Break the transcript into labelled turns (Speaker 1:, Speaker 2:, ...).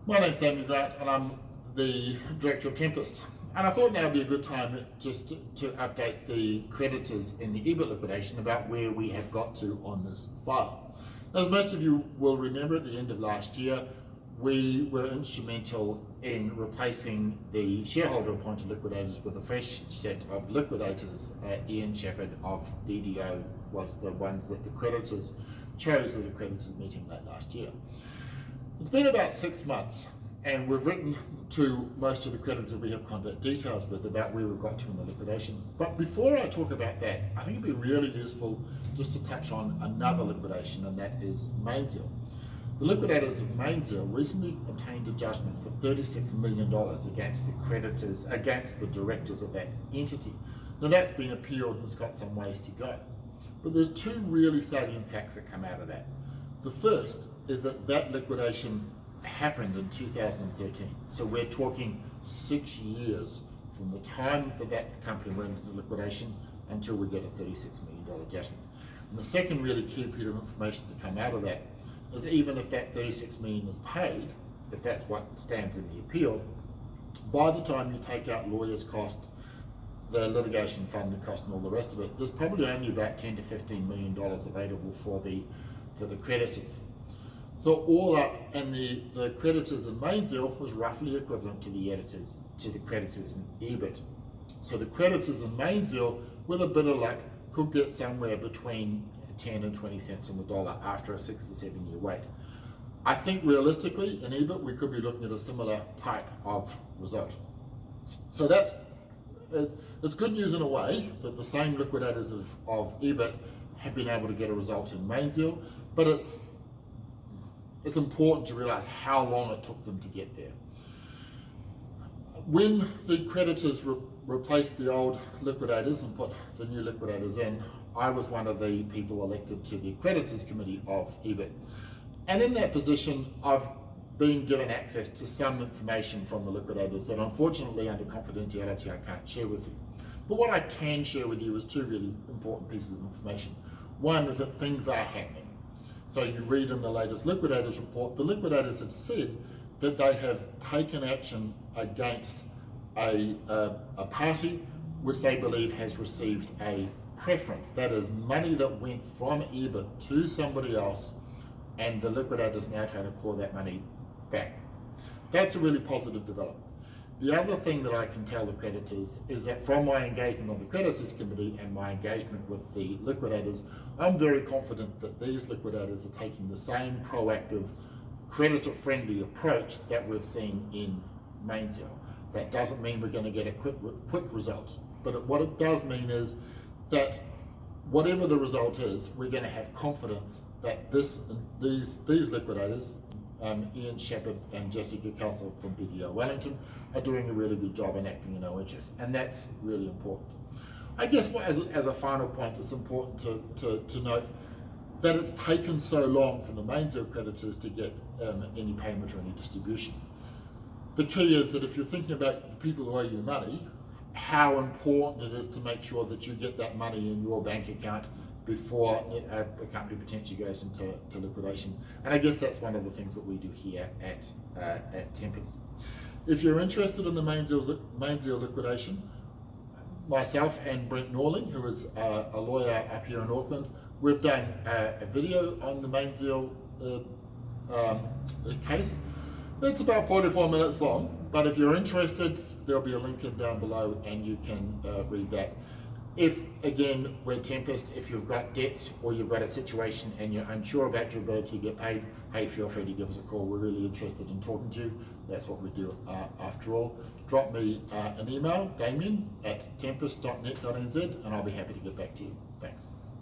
Speaker 1: My name's Damien Grant and I'm the Director of Tempest. And I thought now would be a good time just to update the creditors in the Ebert liquidation about where we have got to on this file. As most of you will remember, at the end of last year, we were instrumental in replacing the shareholder appointed liquidators with a fresh set of liquidators. Ian Shepherd of BDO was the ones that the creditors chose at the creditors meeting late last year. It's been about 6 months and we've written to most of the creditors we have contact details with about where we've got to in the liquidation. But before I talk about that, I think it'd be really useful just to touch on another liquidation, and that is Mainzeal. The liquidators of Mainzeal recently obtained a judgment for $36 million against the creditors, against the directors of that entity. Now that's been appealed and it's got some ways to go. But there's two really salient facts that come out of that. The first is that liquidation happened in 2013. So we're talking 6 years from the time that company went into liquidation until we get a $36 million judgment. And the second really key bit of information to come out of that is even if that $36 million is paid, if that's what stands in the appeal, by the time you take out lawyers' cost, the litigation funding cost and all the rest of it, there's probably only about $10 to $15 million available for the creditors. So all up, and the creditors in Mainzeal was roughly equivalent to the creditors in Ebert. So the creditors in Mainzeal, with a bit of luck, could get somewhere between 10 and 20 cents on the dollar after a 6 to 7 year wait. I think realistically in Ebert we could be looking at a similar type of result. So it's good news in a way that the same liquidators of Ebert have been able to get a result in Mainzeal, but it's important to realize how long it took them to get there. When the creditors replaced the old liquidators and put the new liquidators in, I was one of the people elected to the creditors committee of Ebert. And in that position, I've been given access to some information from the liquidators that unfortunately under confidentiality I can't share with you. But what I can share with you is two really important pieces of information. One is that things are happening. So you read in the latest liquidators report, the liquidators have said that they have taken action against a party which they believe has received a preference. That is money that went from Ebert to somebody else, and the liquidators now trying to claw that money back. That's a really positive development. The other thing that I can tell the creditors is that from my engagement on the creditors committee and my engagement with the liquidators, I'm very confident that these liquidators are taking the same proactive, creditor-friendly approach that we've seen in Mainzeal. That doesn't mean we're going to get a quick result, but what it does mean is that whatever the result is, we're going to have confidence that these liquidators, Ian Shepherd and Jessica Castle from BDO Wellington, are doing a really good job in acting in our interest, and that's really important. I guess as a final point, it's important to note that it's taken so long for the Mainzeal creditors to get any payment or any distribution. The key is that if you're thinking about the people who owe you money, how important it is to make sure that you get that money in your bank account before a company potentially goes into liquidation. And I guess that's one of the things that we do here at Tempest. If you're interested in the Mainzeal liquidation, myself and Brent Norling, who is a lawyer up here in Auckland, we've done a video on the Mainzeal case. It's about 44 minutes long, but if you're interested, there'll be a link in down below and you can read that. If, again, we're Tempest, if you've got debts or you've got a situation and you're unsure about your ability to get paid, hey, feel free to give us a call. We're really interested in talking to you. That's what we do after all. Drop me an email, damien@tempest.net.nz, and I'll be happy to get back to you. Thanks.